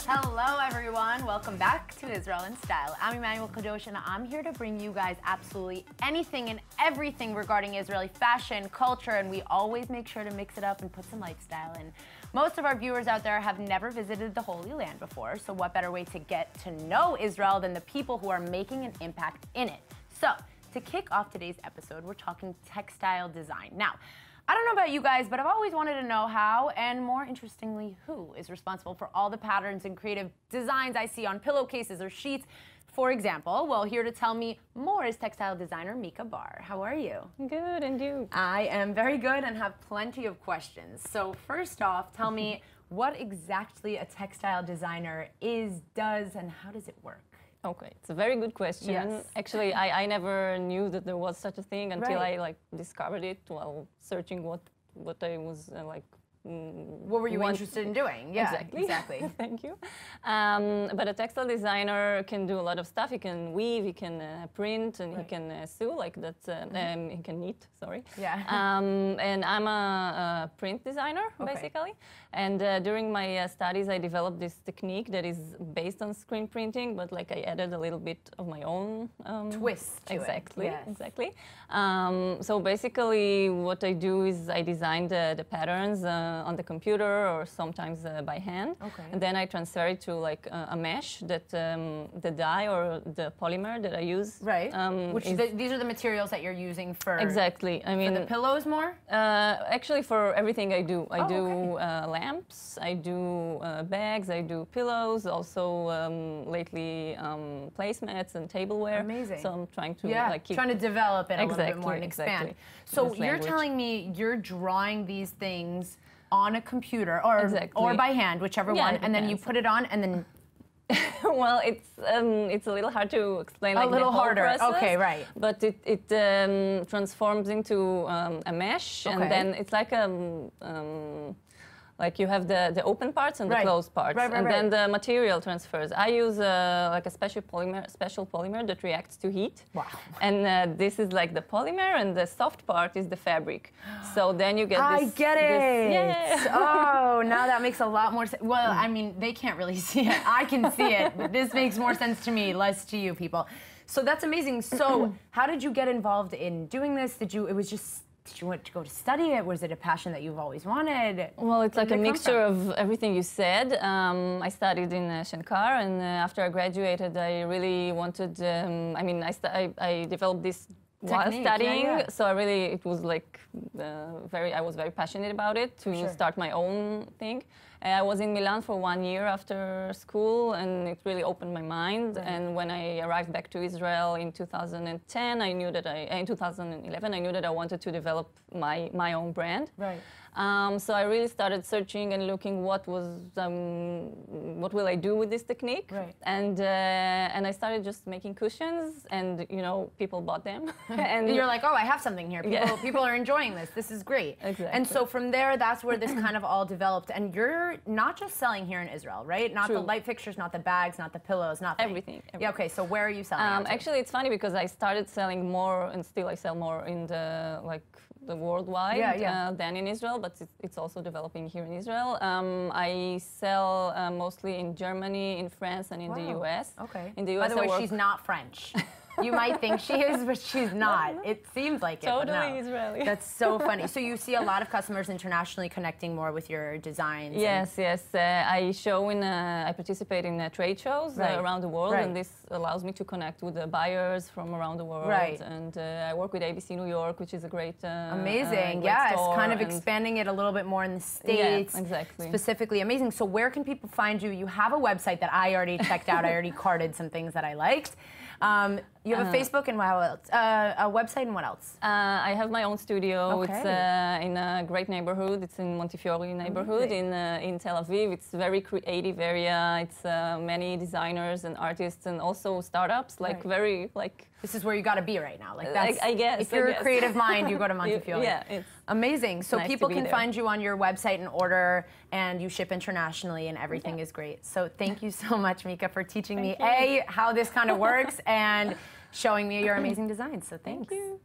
Hello everyone, welcome back to Israel in Style. I'm Emanuelle Kadosh and I'm here to bring you guys absolutely anything and everything regarding Israeli fashion, culture, and we always make sure to mix it up and put some lifestyle in. Most of our viewers out there have never visited the Holy Land before, so what better way to get to know Israel than the people who are making an impact in it. So, to kick off today's episode, we're talking textile design. Now, I don't know about you guys, but I've always wanted to know how, and more interestingly, who is responsible for all the patterns and creative designs I see on pillowcases or sheets. For example, well, here to tell me more is textile designer Mika Bar. How are you? Good, and you? I am very good and have plenty of questions. So first off, tell me what exactly a textile designer is, does, and how does it work? Okay, it's a very good question. Yes. Actually, I never knew that there was such a thing until Right. I discovered it while searching what I was What were you interested in doing? Yeah, exactly. Thank you. But a textile designer can do a lot of stuff. He can weave, he can print, and he can sew, like that. He can knit, sorry. Yeah. And I'm a print designer, basically. And during my studies, I developed this technique that is based on screen printing, but like I added a little bit of my own twist to exactly, it. Yes. Exactly. So basically, what I do is I design the patterns on the computer or sometimes by hand. Okay. And then I transfer it to like a mesh that the dye or the polymer that I use. Right. These are the materials that you're using for. Exactly. I mean, for the pillows more. Actually, for everything I do, I do lamps, I do bags, I do pillows. Also, lately placemats and tableware. Amazing. So I'm trying to keep trying to develop it a little bit more and expand. Exactly. So you're telling me you're drawing these things on a computer or by hand, whichever one, and then you put it on and then. Well, it's a little hard to explain. Like a little the whole harder. process, Okay, right. But it transforms into a mesh, and then it's like you have the open parts and the closed parts, and then the material transfers. I use like a special polymer that reacts to heat. Wow. And this is like the polymer, and the soft part is the fabric. So then you get this. I get it. Yeah. Oh, now that makes a lot more sense. Well, I mean, they can't really see it. I can see it, but this makes more sense to me, less to you people. So that's amazing. So how did you get involved in doing this? Did you want to go to study it? Was it a passion that you've always wanted? Well, it's like a mixture of everything you said. I studied in Shankar, and after I graduated, I really wanted, I developed this while studying, so it was like I was very passionate about it to start my own thing. I was in Milan for 1 year after school, and it really opened my mind. Right. And when I arrived back to Israel in 2010, in 2011, I knew that I wanted to develop my own brand. Right. So I really started searching and looking what will I do with this technique, and I started just making cushions, and people bought them, and you're like, oh, I have something here. People are enjoying this. This is great. Exactly. And so from there, that's where this kind of all developed. And you're not just selling here in Israel, right? Not the light fixtures, not the bags, not the pillows, not everything. Yeah. Okay. So where are you selling? Actually, it's funny because I started selling more, and still I sell more in the worldwide than in Israel, but it's also developing here in Israel. I sell mostly in Germany, in France, and in the US. Okay. In the US, by the way, she's not French. You might think she is, but she's not. It seems like it. Totally Israeli. That's so funny. So you see a lot of customers internationally connecting more with your designs. Yes, yes. I participate in trade shows around the world, and this allows me to connect with the buyers from around the world. Right. And I work with ABC New York, which is a great amazing. Yes, kind of expanding it a little bit more in the States. Yeah, exactly. Specifically, amazing. So where can people find you? You have a website that I already checked out. I already carded some things that I liked. You have a Facebook and what else? A website and what else? I have my own studio. It's in a great neighborhood. It's in Montefiore neighborhood in Tel Aviv. It's a very creative area. It's many designers and artists and also startups. This is where you got to be right now. Like that's, I guess. If you're a creative mind, you go to Montefiore. It's amazing. So nice people can find you on your website and order, and you ship internationally, and everything is great. So thank you so much, Mika, for teaching me how this kind of works and showing me your amazing designs. So thanks. Thank you.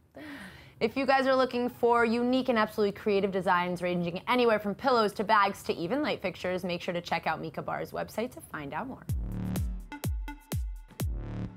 If you guys are looking for unique and absolutely creative designs ranging anywhere from pillows to bags to even light fixtures, make sure to check out Mika Bar's website to find out more.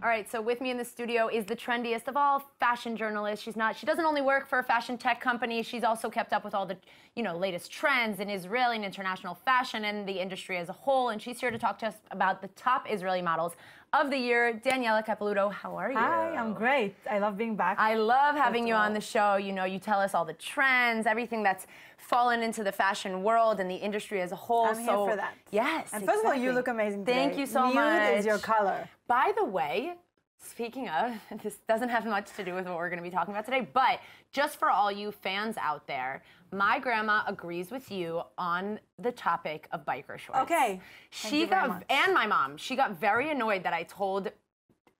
All right, so with me in the studio is the trendiest of all fashion journalists. She doesn't only work for a fashion tech company, she's also kept up with all the, latest trends in Israeli and international fashion and the industry as a whole. And she's here to talk to us about the top Israeli models of the year. Emanuelle Kadosh, how are you? Hi, I'm great. I love being back. I love having you on the show. You tell us all the trends, everything that's fallen into the fashion world and the industry as a whole. I'm here for that. Yes, and first of all, you look amazing today. Thank you so much. Nude is your color. By the way, speaking of, this doesn't have much to do with what we're going to be talking about today, but just for all you fans out there, my grandma agrees with you on the topic of biker shorts. Okay. And my mom, she got very annoyed that I told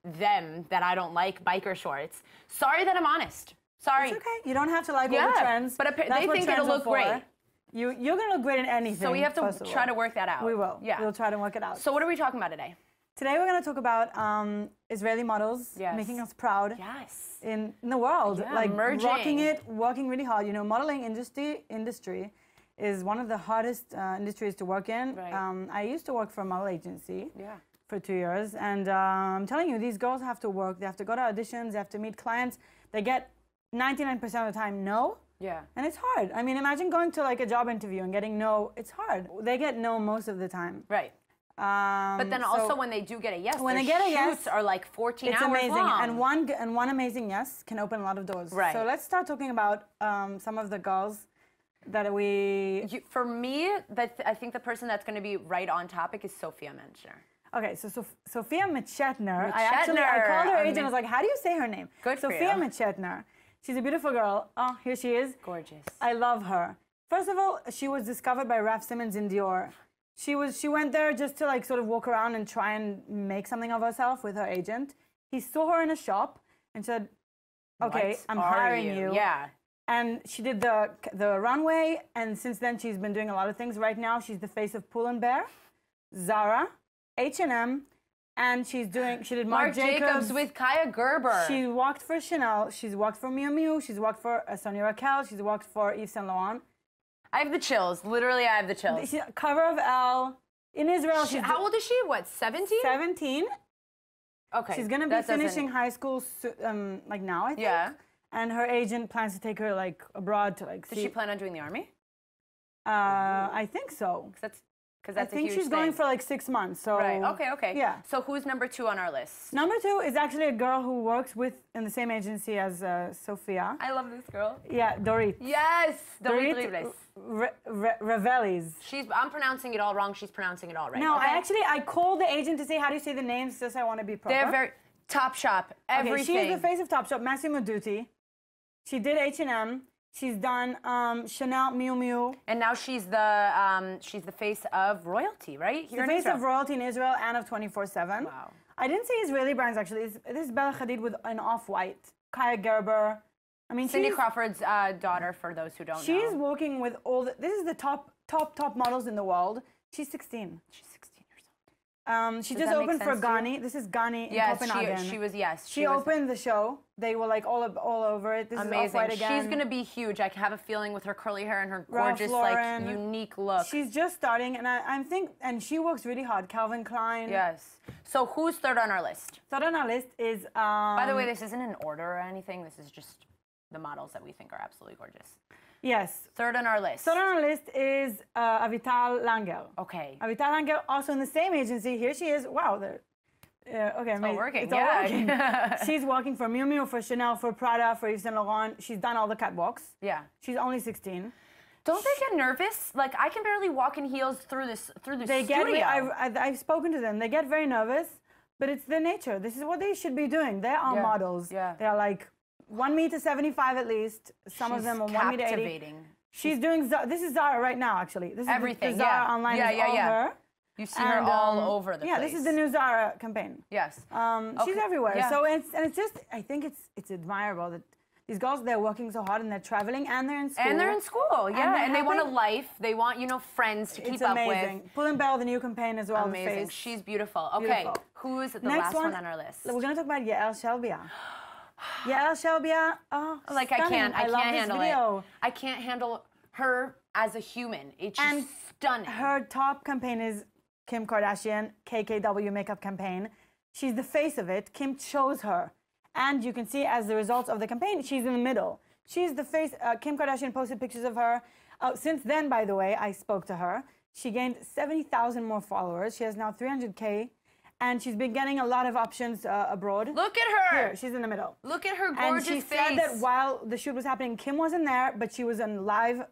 them that I don't like biker shorts. Sorry that I'm honest. Sorry. It's okay. You don't have to like all the trends. But they think it'll look great. You're going to look great in anything. So we have to try to work that out. We will. Yeah. We'll try to work it out. So what are we talking about today? Today we're going to talk about Israeli models making us proud in the world. Like rocking it, working really hard. Modeling industry is one of the hardest industries to work in. Right. I used to work for a model agency for 2 years. And I'm telling you, these girls have to work. They have to go to auditions. They have to meet clients. They get 99% of the time no. Yeah. And it's hard. I mean, imagine going to like a job interview and getting no. It's hard. They get no most of the time. Right. But then also when they do get a yes, when their they get a shoots yes, are like 14 it's hours amazing. long. And one amazing yes can open a lot of doors. Right. So let's start talking about some of the girls that we... For me, I think the person that's going to be right on topic is Sophia Menschner. Okay, so Sophia Mitchetner. I called her agent. I was like, how do you say her name? Good for Sophia you. Mitchetner. She's a beautiful girl. Oh, here she is. Gorgeous. I love her. First of all, she was discovered by Raf Simons in Dior. She went there just to like sort of walk around and try and make something of herself with her agent. He saw her in a shop and said, okay, I'm hiring you. Yeah. And she did the runway, and since then she's been doing a lot of things. Right now she's the face of Pull & Bear, Zara, H&M, and she did Marc Jacobs with Kaya Gerber. She walked for Chanel, she's walked for Miu Miu, she's walked for Sonia Raquel, she's walked for Yves Saint Laurent. I have the chills. Literally, I have the chills. Cover of Elle. In Israel, how old is she? What, 17? 17. Okay. She's going to be finishing high school like now, I think. Yeah. And her agent plans to take her like abroad to like Does she plan on doing the army? I think so. Because that's I think she's going for like 6 months. So right. Okay. Yeah. So who's number 2 on our list? Number 2 is actually a girl who works in the same agency as Sophia. I love this girl. Yeah, Dorit. Yes, Dorit Revelis. I'm pronouncing it all wrong. She's pronouncing it all right. No, okay? I called the agent to say how do you say the names, just I want to be proper. They're very Topshop. Everything. Okay, she's the face of Topshop. Massimo Dutti. She did H&M. She's done Chanel, Miu Miu. And now she's the face of royalty, right? She's the face of royalty in Israel and of 24/7. Wow. I didn't say Israeli brands actually. This is Bella Hadid with an off-white. Kaya Gerber. I mean, Cindy Crawford's daughter, for those who don't know. She's working with this is the top models in the world. She's 16. She's 16 years old. She just opened for Gani. This is Gani in Copenhagen. She opened the show. They were like all over it. This amazing. Is off-white again. She's gonna be huge. I have a feeling with her curly hair and her gorgeous, like unique look. She's just starting, and and she works really hard. Calvin Klein. Yes. So who's third on our list? Third on our list is. By the way, this isn't in order or anything. This is just the models that we think are absolutely gorgeous. Yes. Third on our list. Third on our list is Avital Langer. Okay. Avital Langer, also in the same agency. Here she is. Wow. Okay, it's all working. It's all working. She's working for Miu Miu, for Chanel, for Prada, for Yves Saint Laurent. She's done all the catwalks. Yeah. She's only 16. Don't they get nervous? Like, I can barely walk in heels through the studio. I've spoken to them. They get very nervous, but it's their nature. This is what they should be doing. They are models. Yeah. They are like 1.75 at least. Some of them are 1.80. Captivating. She's doing. This is Zara right now, actually. This is everything. The Zara online is all her. You see her all over the place. Yeah, this is the new Zara campaign. Yes. She's everywhere. Yeah. So it's just, I think it's admirable that these girls, they're working so hard and they're traveling and they're in school. And they're in school, yeah. And they want a life. They want, friends to keep up with. It's amazing. Pull & Bear, the new campaign as well. Amazing. She's beautiful. Okay, who's the last one on our list? We're going to talk about Yael Shelbia. Yael Shelbia, Like stunning. I love can't this handle video. it. I can't handle her as a human. It's just stunning. Her top campaign is Kim Kardashian KKW makeup campaign. She's the face of it. Kim chose her. And you can see as the results of the campaign, she's in the middle. She's the face. Kim Kardashian posted pictures of her. Since then, by the way, I spoke to her. She gained 70,000 more followers. She has now 300K. And she's been getting a lot of options abroad. Look at her. Here, she's in the middle. Look at her gorgeous face. And she said that while the shoot was happening, Kim wasn't there, but she was on live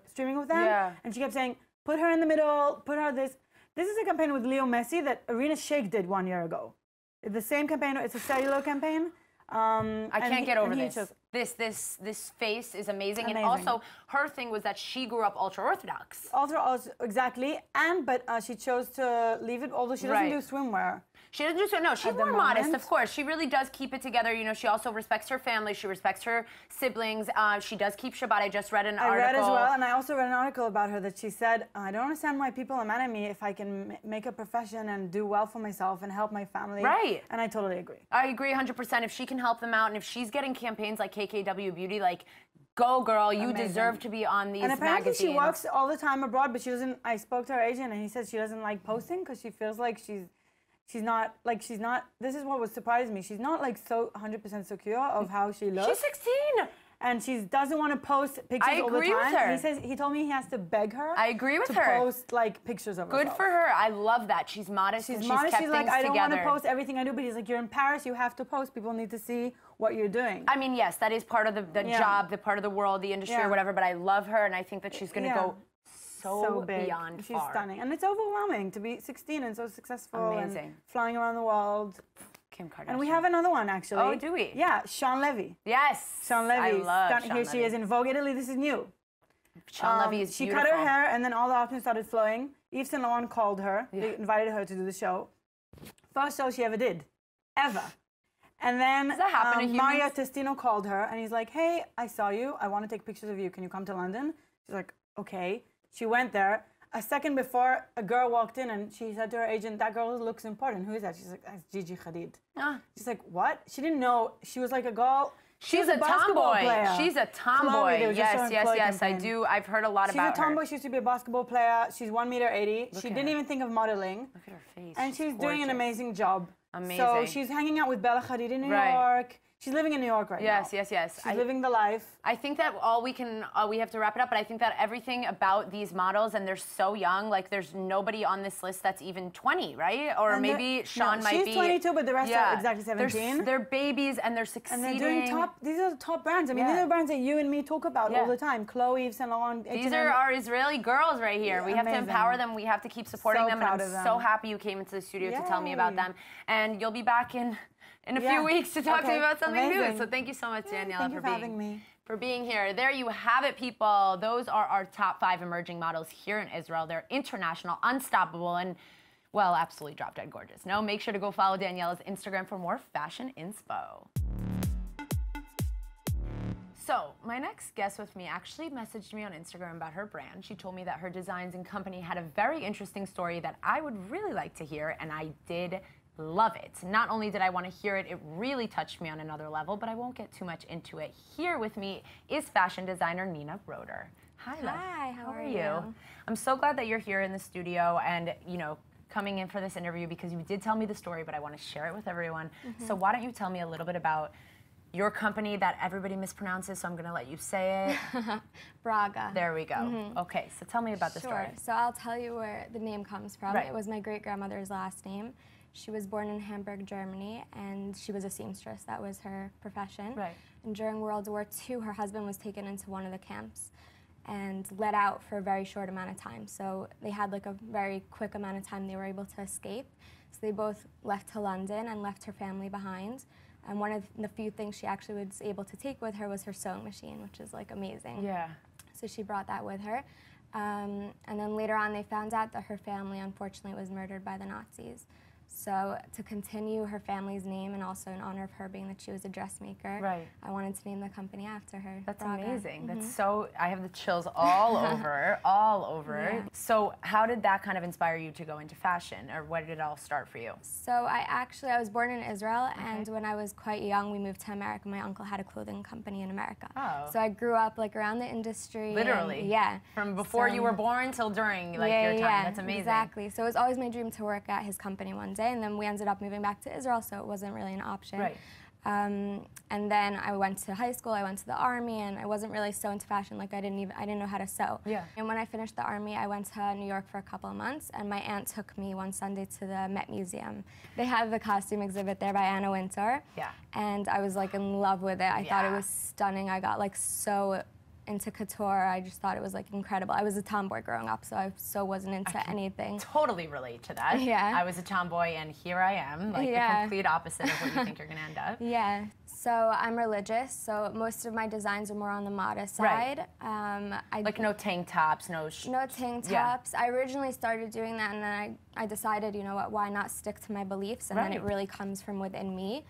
streaming with them. Yeah. And she kept saying, put her in the middle, put her this. This is a campaign with Leo Messi that Arena Shayk did 1 year ago. The same campaign, it's a cellular campaign. I can't get over this. This face is amazing. And also, her thing was that she grew up ultra-Orthodox. Exactly. But she chose to leave it, although she doesn't do swimwear. She doesn't do so. No, she's more modest, of course. She really does keep it together. You know, she also respects her family. She respects her siblings. She does keep Shabbat. I just read an article. I read as well, and I also read an article about her that she said, I don't understand why people are mad at me if I can make a profession and do well for myself and help my family. Right. And I totally agree. I agree 100%. If she can help them out, and if she's getting campaigns like KKW Beauty, like, go girl, you deserve to be on these magazines. And apparently she works all the time abroad, but she doesn't, I spoke to her agent and he said she doesn't like posting because she feels like she's not, this is what was surprising me. She's not like so 100% secure of how she looks. She's 16. And she doesn't want to post pictures all the time. I agree with her. He told me he has to beg her. I agree with her. To post like pictures of herself. Good for her. I love that. She's modest. She's modest. She's like, I don't want to together. post everything I do, but he's like, you're in Paris, you have to post. People need to see what you're doing. I mean, yes, that is part of the job, the part of the world, the industry or whatever, but I love her and I think that she's going to go so big. Beyond She's far. Stunning. And it's overwhelming to be 16 and so successful. Amazing. And flying around the world. Kim Kardashian. And we have another one, actually. Oh, do we? Yeah, Sean Levy. Yes. Sean Levy. I love Sean Here she is in Vogue Italy. This is new. Sean Levy is beautiful. beautiful. She cut her hair, and then all the options started flowing. Yves Saint Laurent called her. They invited her to do the show. First show she ever did. Ever. And then Does that happen to humans? Mario Testino called her, and he's like, hey, I saw you. I want to take pictures of you. Can you come to London? She's like, okay. She went there. A second before, a girl walked in and she said to her agent, that girl looks important. Who is that? She's like, that's Gigi Hadid. She's like, what? She didn't know. She was like a girl. She's a tomboy. Player. She's a tomboy. Chloe, yes, I do. I've heard a lot about her. She's a tomboy. She used to be a basketball player. She's 1.80 meters. She didn't even think of modeling. Look at her face. And she's doing an amazing job. Amazing. So she's hanging out with Bella Hadid in New York. She's living in New York right now. Yes. She's living the life. I think that we have to wrap it up, but I think that everything about these models, and they're so young, like there's nobody on this list that's even 20 , right? Or maybe Sean might be. She's 22, but the rest are exactly 17. They're babies and they're succeeding. And they're doing these are the top brands. I mean, these are the brands that you and me talk about all the time. Chloe, Yves Saint Laurent, H&M. These are our Israeli girls right here. Yeah, we have to empower them. We have to keep supporting them. And I'm so happy you came into the studio to tell me about them. And you'll be back in a few weeks to talk to me about something new. So thank you so much, Daniela, for being here. There you have it, people. Those are our top 5 emerging models here in Israel. They're international, unstoppable, and, well, absolutely drop dead gorgeous. No, make sure to go follow Daniela's Instagram for more fashion inspo. So, my next guest with me actually messaged me on Instagram about her brand. She told me that her designs and company had a very interesting story that I would really like to hear, and I did love it. Not only did I want to hear it, it really touched me on another level, but I won't get too much into it. Here with me is fashion designer Nina Broder. Hi, love. Hi, how are you? I'm so glad that you're here in the studio and, you know, coming in for this interview because you did tell me the story, but I want to share it with everyone. So why don't you tell me a little bit about your company that everybody mispronounces, so I'm going to let you say it. Braga. There we go. Okay, so tell me about the story. So I'll tell you where the name comes from. It was my great-grandmother's last name. She was born in Hamburg, Germany, and she was a seamstress. That was her profession. And during World War II, her husband was taken into one of the camps and let out for a very short amount of time. So they had like a very quick amount of time they were able to escape. So they both left to London and left her family behind. And one of the few things she actually was able to take with her was her sewing machine, which is like amazing. So she brought that with her. And then later on they found out that her family unfortunately was murdered by the Nazis. So to continue her family's name and also in honor of her being that she was a dressmaker, I wanted to name the company after her. That's amazing. That's so, I have the chills all over, all over. So how did that kind of inspire you to go into fashion, or where did it all start for you? So I was born in Israel, and when I was quite young, we moved to America. My uncle had a clothing company in America. Oh. So I grew up like around the industry. Literally? And, From before you were born till during like your time. That's amazing. Exactly. So it was always my dream to work at his company one day. And then we ended up moving back to Israel, so it wasn't really an option. Right. And then I went to high school, I went to the army, and I wasn't really so into fashion. Like I didn't know how to sew. Yeah. And when I finished the army, I went to New York for a couple of months, and my aunt took me one Sunday to the Met Museum. They have the costume exhibit there by Anna Wintour. Yeah. And I was like in love with it. I thought it was stunning. I got like so into couture. I just thought it was like incredible. I was a tomboy growing up, so I wasn't into anything. Totally relate to that. Yeah. I was a tomboy, and here I am, like the complete opposite of what you think you're gonna end up. Yeah. So I'm religious, so most of my designs are more on the modest side. Like no tank tops, no tank tops. I originally started doing that, and then I decided, you know what, why not stick to my beliefs, and then it really comes from within me.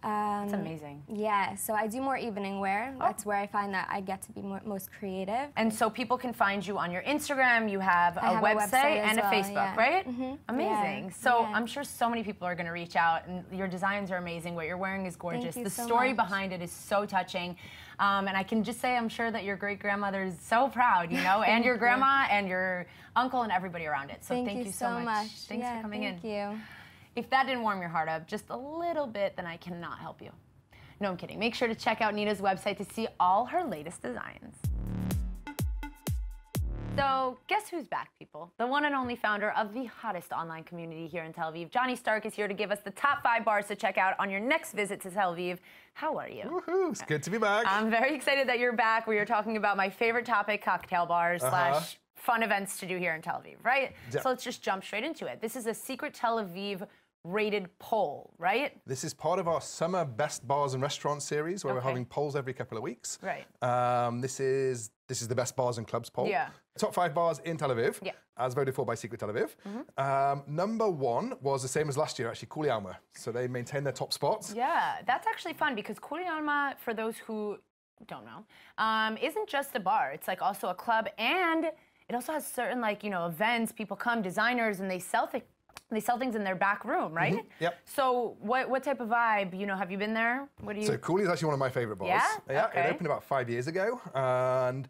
That's amazing. Yeah, so I do more evening wear. That's where I find that I get to be most creative. And so people can find you on your Instagram. You have a website and a Facebook, right? Mm-hmm. Amazing. Yeah. So I'm sure so many people are going to reach out, and your designs are amazing. What you're wearing is gorgeous. Thank you so story much. Behind it is so touching. And I can just say I'm sure that your great-grandmother is so proud, you know, and your grandma and your uncle and everybody around it. So thank you so much. Thanks for coming in. Thank you. If that didn't warm your heart up just a little bit, then I cannot help you. No, I'm kidding. Make sure to check out Nita's website to see all her latest designs. So guess who's back, people? The one and only founder of the hottest online community here in Tel Aviv. Jonny Stark is here to give us the top 5 bars to check out on your next visit to Tel Aviv. How are you? Woohoo, it's good to be back. I'm very excited that you're back. We are talking about my favorite topic, cocktail bars slash fun events to do here in Tel Aviv, right? Yeah. So let's just jump straight into it. This is a secret Tel Aviv rated poll, right? This is part of our summer best bars and restaurants series, where we're having polls every couple of weeks. Right. This is the best bars and clubs poll. Yeah. Top 5 bars in Tel Aviv, as voted for by Secret Tel Aviv. Number 1 was the same as last year, actually, Kuli Alma. So they maintain their top spots. Yeah, that's actually fun because Kuli Alma, for those who don't know, isn't just a bar. It's like also a club, and it also has certain like, you know, events. People come, designers, and they sell things in their back room, right? Yep. So what type of vibe, you know, have you been there? What do you... So Cooley is actually one of my favorite bars. Yeah? Okay. It opened about 5 years ago, and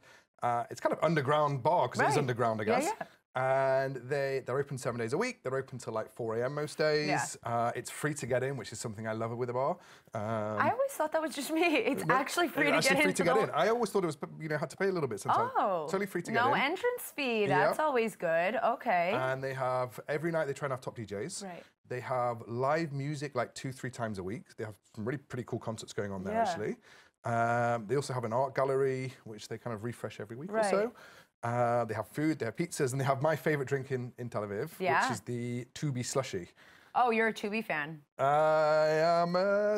it's kind of underground bar, because it is underground, I guess. Yeah. And they're open 7 days a week. They're open till like 4 a.m. most days. Yeah. It's free to get in, which is something I love with a bar. I always thought that was just me. It's actually free to get in. I always thought it was, you know, had to pay a little bit sometimes. Oh. Totally free to get in. No entrance fee. That's always good. Okay. And they have, every night they try and have top DJs. Right. They have live music like 2-3 times a week. They have some really pretty cool concerts going on there, actually. They also have an art gallery, which they kind of refresh every week or so. They have food, they have pizzas, and they have my favorite drink in Tel Aviv, which is the Tubi slushy. Oh, you're a Tubi fan. I am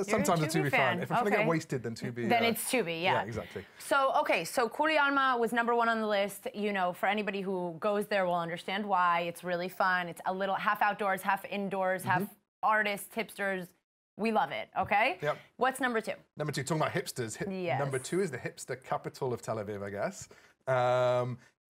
sometimes a Tubi fan. If I'm trying to get wasted, then Tubi. Then it's Tubi, yeah. Yeah, exactly. So, okay, so Kuli Alma was number 1 on the list. You know, for anybody who goes there will understand why. It's really fun. It's a little half outdoors, half indoors, half artists, hipsters. We love it, okay? Yep. What's number 2? Number 2, talking about hipsters. Number 2 is the hipster capital of Tel Aviv, I guess.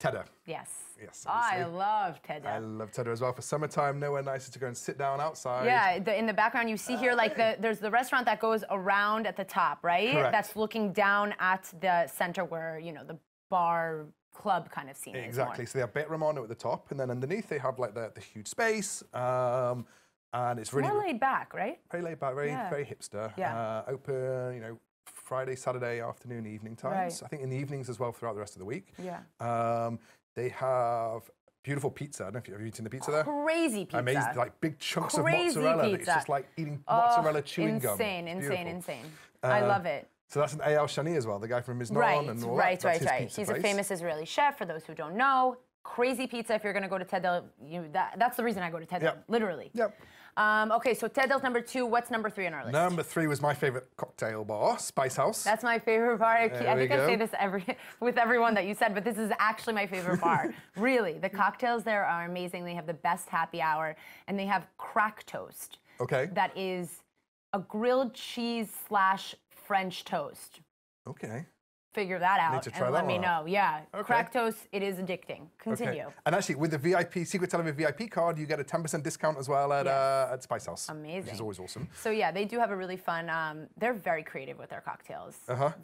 Tedder. Yes. Yes. I love Tedder. I love Tedder as well. For summertime, nowhere nicer to go and sit down outside. Yeah, in the background you see here, like there's the restaurant that goes around at the top, right? Correct. That's looking down at the center where, you know, the bar club kind of scene is. Exactly. So they have Bet Romano at the top, and then underneath they have like the huge space. And it's really more laid back, right? Very laid back, very hipster. Yeah. Open, you know, Friday, Saturday afternoon, evening times. Right. I think in the evenings as well throughout the rest of the week. Yeah. They have beautiful pizza. I don't know if you've eaten the pizza there. Crazy pizza. Amazing, like big chunks of mozzarella. It's just like eating mozzarella chewing gum. Insane. I love it. So that's an Eyal Shani as well, the guy from Miznon and all that. Right. He's a famous Israeli chef, for those who don't know. crazy pizza if you're going to go to Tedel. That's the reason I go to Tedel, literally. Yep. Okay, so Tedel's number 2. What's number 3 on our list? Number 3 was my favorite cocktail bar, Spice House. That's my favorite bar. I think I say this with everyone that you said, but this is actually my favorite bar. Really, the cocktails there are amazing. They have the best happy hour, and they have crack toast. Okay. That is a grilled cheese / French toast. Okay. Figure that out and let me know. Yeah, okay. Crack toast, it is addicting. Continue. Okay. And actually, with the VIP, Secret Television VIP card, you get a 10% discount as well at Spice House. Amazing. Which is always awesome. So yeah, they do have a really fun, they're very creative with their cocktails.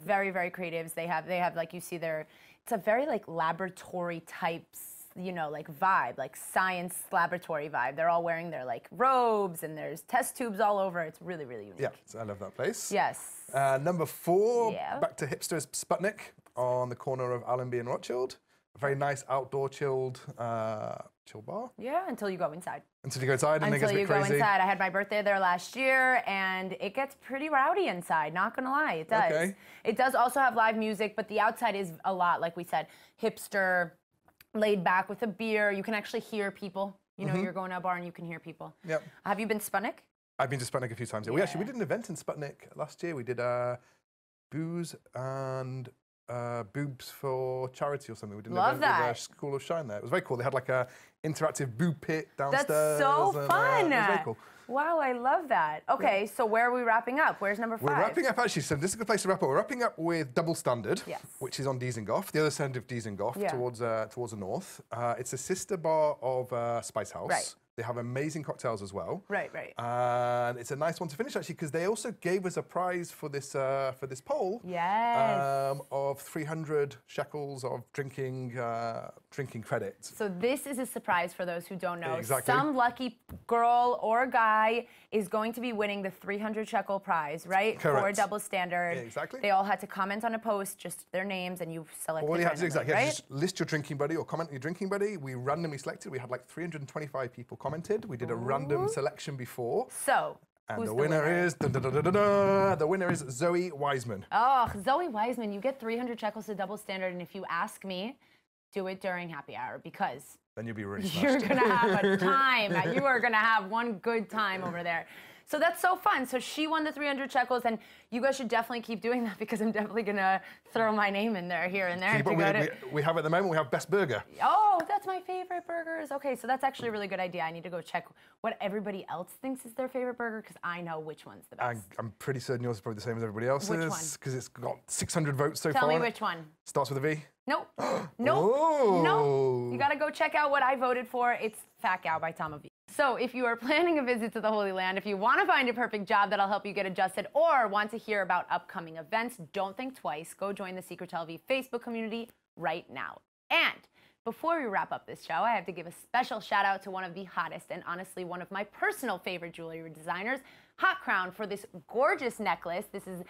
Very, very creative. They have like you see it's a very like laboratory types, like vibe, like science laboratory vibe. They're all wearing their like robes and there's test tubes all over. It's really, really unique. Yeah, so I love that place. Yes. Number 4, back to hipsters, Sputnik on the corner of Allenby and Rothschild. A very nice outdoor chilled bar. Yeah, until you go inside. Until you go inside and it gets a bit crazy. Until you go inside. I had my birthday there last year and it gets pretty rowdy inside, not gonna lie, it does. Okay. It does also have live music, but the outside is a lot, like we said, hipster, laid back with a beer. You can actually hear people. You're going to a bar and you can hear people. Yep. Have you been Sputnik? I've been to Sputnik a few times. Yeah. We did an event in Sputnik last year. We did booze and boobs for charity or something. We did an event with School of Shine there. It was very cool. They had like a interactive boob pit downstairs. That's so fun. It was very cool. Wow, I love that. Okay, so where are we wrapping up? Where's number 5? We're wrapping up actually, so this is a good place to wrap up. We're wrapping up with Double Standard, which is on Dizengoff, the other side of Dizengoff, towards the north. It's a sister bar of Spice House. Right. They have amazing cocktails as well. Right. And it's a nice one to finish actually because they also gave us a prize for this poll. Yes. Of 300 shekels of drinking credits. So this is a surprise for those who don't know. Exactly. Some lucky girl or guy is going to be winning the 300 shekel prize, right? Correct. For Double Standard. Exactly. They all had to comment on a post, just their names, and you selected all you have to do exactly. right? Just list your drinking buddy or comment on your drinking buddy. We randomly selected. We had like 325 people commented. We did a random selection before. So, and who's the winner is the winner is Zoe Wiseman. Oh, Zoe Wiseman, you get 300 shekels to Double Standard, and if you ask me, do it during happy hour because then you'll be really smashed. You're gonna have a time. You are gonna have one good time over there. So that's so fun. So she won the 300 shekels, and you guys should definitely keep doing that because I'm definitely gonna throw my name in there here and there. We have at the moment, we have Best Burger. Oh, that's my favorite burgers. Okay, so that's actually a really good idea. I need to go check what everybody else thinks is their favorite burger because I know which one's the best. I'm pretty certain yours is probably the same as everybody else's. Which one? Because it's got 600 votes so far. Tell me which one. Starts with a V. Nope. Nope. Oh. Nope. You gotta go check out what I voted for. It's Fat Gal by Tom Aviv. So if you are planning a visit to the Holy Land, if you want to find a perfect job that'll help you get adjusted or want to hear about upcoming events, don't think twice. Go join the Secret Tel Aviv Facebook community right now. And before we wrap up this show, I have to give a special shout out to one of the hottest and honestly one of my personal favorite jewelry designers, Hot Crown, for this gorgeous necklace. This is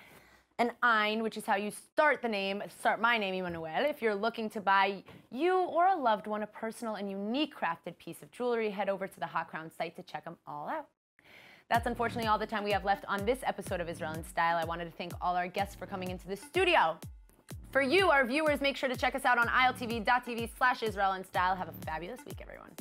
an Ein, which is how you start my name, Emanuelle. If you're looking to buy you or a loved one a personal and unique crafted piece of jewelry, head over to the Hot Crown site to check them all out. That's unfortunately all the time we have left on this episode of Israel in Style. I wanted to thank all our guests for coming into the studio. For you, our viewers, make sure to check us out on iltv.tv/Israel in Style. Have a fabulous week, everyone.